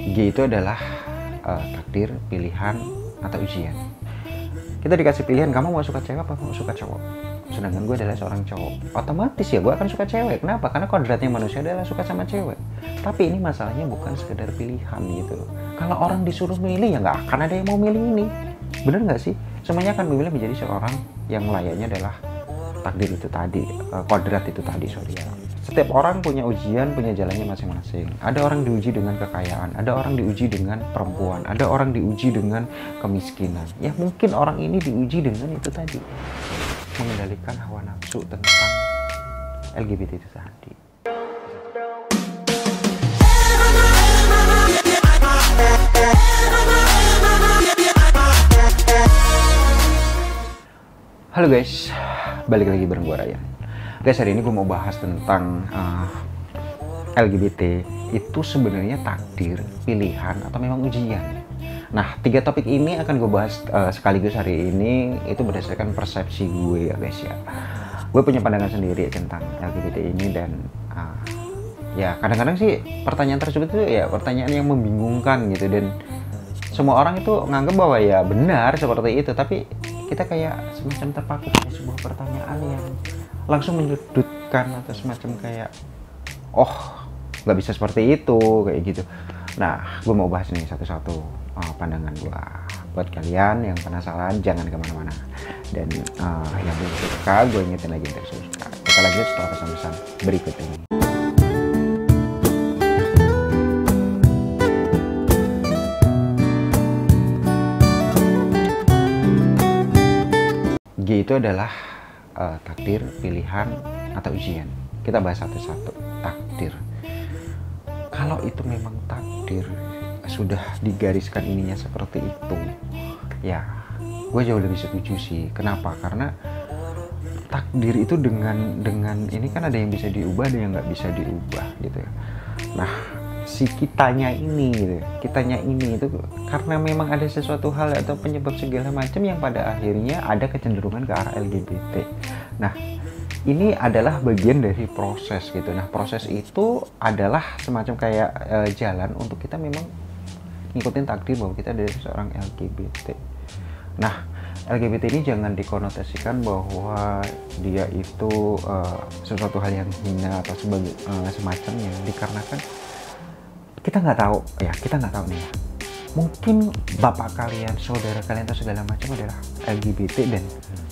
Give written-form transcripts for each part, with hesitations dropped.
G itu adalah takdir, pilihan, atau ujian. Kita dikasih pilihan, kamu mau suka cewek apa mau suka cowok? Sedangkan gue adalah seorang cowok, otomatis ya gue akan suka cewek. Kenapa? Karena kodratnya manusia adalah suka sama cewek. Tapi ini masalahnya bukan sekedar pilihan gitu loh. Kalau orang disuruh milih ya nggak akan ada yang mau milih ini. Bener nggak sih? Semuanya akan memilih menjadi seorang yang layaknya adalah takdir itu tadi, kodrat itu tadi, sorry ya. Setiap orang punya ujian, punya jalannya masing-masing. Ada orang diuji dengan kekayaan, ada orang diuji dengan perempuan, ada orang diuji dengan kemiskinan. Ya mungkin orang ini diuji dengan itu tadi, mengendalikan hawa nafsu tentang LGBT itu tadi. Halo guys, balik lagi bareng gue Ryan. Guys, hari ini gue mau bahas tentang LGBT itu sebenarnya takdir, pilihan, atau memang ujian. Nah, 3 topik ini akan gue bahas sekaligus hari ini. Itu berdasarkan persepsi gue ya guys ya. Gue punya pandangan sendiri tentang LGBT ini dan ya kadang-kadang sih pertanyaan tersebut itu ya pertanyaan yang membingungkan gitu, dan semua orang itu nganggap bahwa ya benar seperti itu, tapi kita kayak semacam terpaku pada sebuah pertanyaan yang langsung menyudutkan atau semacam kayak nggak bisa seperti itu kayak gitu. Nah, gue mau bahas nih satu-satu pandangan gue. Buat kalian yang penasaran jangan kemana-mana, dan yang belum suka gue ingetin lagi untuk subscribe. Kita lanjut setelah pesan-pesan berikut ini. G itu adalah takdir, pilihan, atau ujian. Kita bahas satu-satu. Takdir. Kalau itu memang takdir, sudah digariskan ininya seperti itu, ya gue jauh lebih setuju sih. Kenapa? Karena takdir itu dengan ini kan ada yang bisa diubah, ada yang nggak bisa diubah gitu ya. Nah, si kitanya ini itu karena memang ada sesuatu hal atau penyebab segala macam yang pada akhirnya ada kecenderungan ke arah LGBT. Nah, ini adalah bagian dari proses gitu. Nah, proses itu adalah semacam kayak jalan untuk kita memang ngikutin takdir bahwa kita adalah seorang LGBT. Nah, LGBT ini jangan dikonotasikan bahwa dia itu sesuatu hal yang hina atau semacamnya, dikarenakan kita nggak tahu nih ya. Mungkin bapak kalian, saudara kalian atau segala macam adalah LGBT dan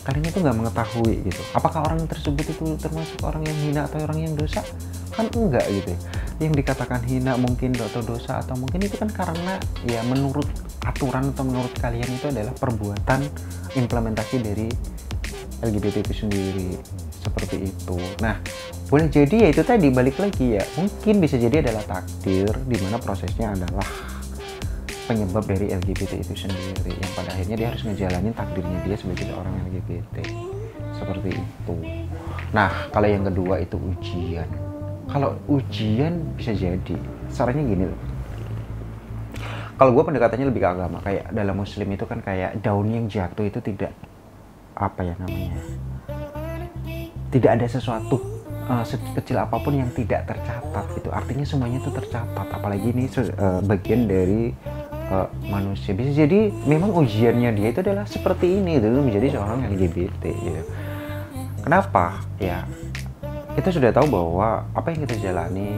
kalian itu nggak mengetahui gitu. Apakah orang tersebut itu termasuk orang yang hina atau orang yang dosa? Kan enggak gitu. Yang dikatakan hina mungkin atau dosa atau mungkin itu kan karena ya menurut aturan atau menurut kalian itu adalah perbuatan implementasi dari LGBT itu sendiri, seperti itu. Nah, boleh jadi ya itu tadi, balik lagi ya, mungkin bisa jadi adalah takdir di mana prosesnya adalah penyebab dari LGBT itu sendiri, yang pada akhirnya dia harus ngejalanin takdirnya dia sebagai seorang LGBT, seperti itu. Nah, kalau yang kedua itu ujian. Kalau ujian bisa jadi caranya gini loh. Kalau gue pendekatannya lebih ke agama, kayak dalam muslim itu kan kayak daun yang jatuh itu tidak tidak ada sesuatu sekecil apapun yang tidak tercatat gitu. Artinya semuanya itu tercatat, apalagi ini bagian dari manusia. Bisa jadi memang ujiannya dia itu adalah seperti ini, itu menjadi seorang LGBT gitu. Kenapa? Ya kita sudah tahu bahwa apa yang kita jalani,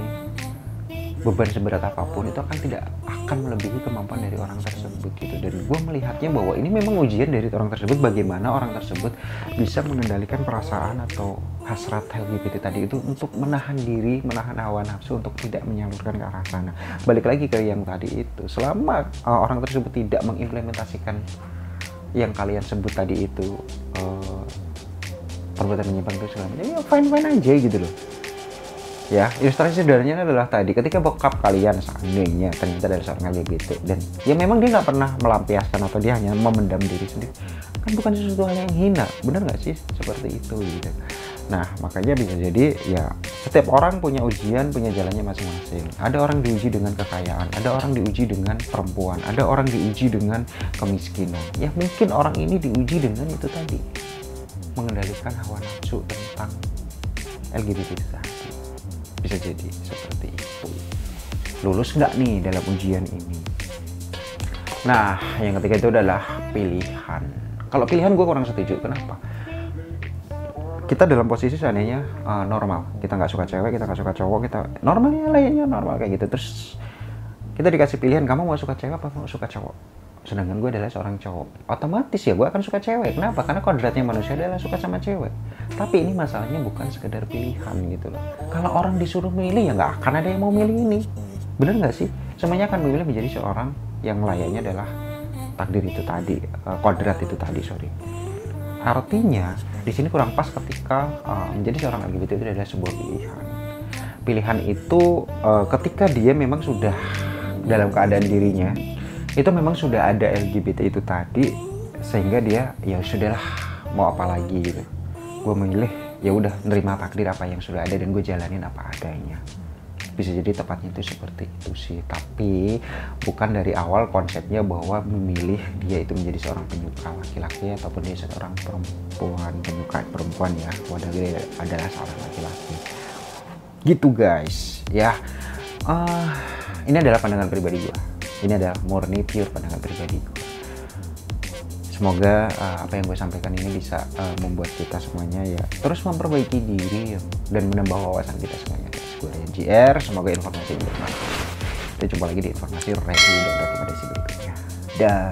beban seberat apapun itu tidak akan melebihi kemampuan dari orang tersebut gitu. Dan gue melihatnya bahwa ini memang ujian dari orang tersebut, bagaimana orang tersebut bisa mengendalikan perasaan atau hasrat LGBT tadi itu untuk menahan diri, menahan hawa nafsu untuk tidak menyalurkan ke arah sana. Balik lagi ke yang tadi itu, selama orang tersebut tidak mengimplementasikan yang kalian sebut tadi itu, perbuatan menyimpang itu segala macam, ya fine aja gitu loh. Ya, ilustrasi sederhananya adalah tadi, ketika bokap kalian seandainya ternyata dari seorang LGBT dan ya memang dia nggak pernah melampiaskan atau dia hanya memendam diri sendiri, kan bukan sesuatu hal yang hina, benar nggak sih seperti itu gitu. Nah, makanya bisa jadi ya setiap orang punya ujian, punya jalannya masing-masing. Ada orang diuji dengan kekayaan, ada orang diuji dengan perempuan, ada orang diuji dengan kemiskinan. Ya mungkin orang ini diuji dengan itu tadi, mengendalikan hawa nafsu tentang LGBT itu tadi. Bisa jadi seperti itu. lulus nggak nih dalam ujian ini. Nah, yang ketiga itu adalah pilihan. Kalau pilihan gue kurang setuju. Kenapa? Kita dalam posisi seandainya normal, kita nggak suka cewek, kita nggak suka cowok, kita normalnya lainnya normal kayak gitu. Terus kita dikasih pilihan, kamu mau suka cewek apa mau suka cowok? Sedangkan gue adalah seorang cowok, otomatis ya gue akan suka cewek. Kenapa? Karena kodratnya manusia adalah suka sama cewek. Tapi ini masalahnya bukan sekedar pilihan gitu loh. Kalau orang disuruh milih ya nggak akan ada yang mau milih ini. Bener nggak sih? Semuanya akan memilih menjadi seorang yang layaknya adalah takdir itu tadi, kodrat itu tadi, sorry. Artinya di sini kurang pas ketika menjadi seorang LGBT itu adalah sebuah pilihan. Pilihan itu ketika dia memang sudah dalam keadaan dirinya itu memang sudah ada LGBT itu tadi, sehingga dia ya sudahlah mau apa lagi gitu. Gue memilih ya udah nerima takdir apa yang sudah ada dan gue jalanin apa adanya. Bisa jadi tepatnya itu seperti itu sih, tapi bukan dari awal konsepnya bahwa memilih dia itu menjadi seorang penyuka laki-laki ataupun dia seorang perempuan penyuka perempuan ya, padahal dia adalah seorang laki-laki gitu guys ya. Ini adalah pandangan pribadi gue, ini adalah murni pure pandangan pribadi gue. Semoga apa yang gue sampaikan ini bisa membuat kita semuanya ya terus memperbaiki diri dan menambah wawasan kita semuanya. Gue Ryan JR, semoga informasi ini bermanfaat. Kita jumpa lagi di informasi review dan rekomendasi berikutnya. Dah.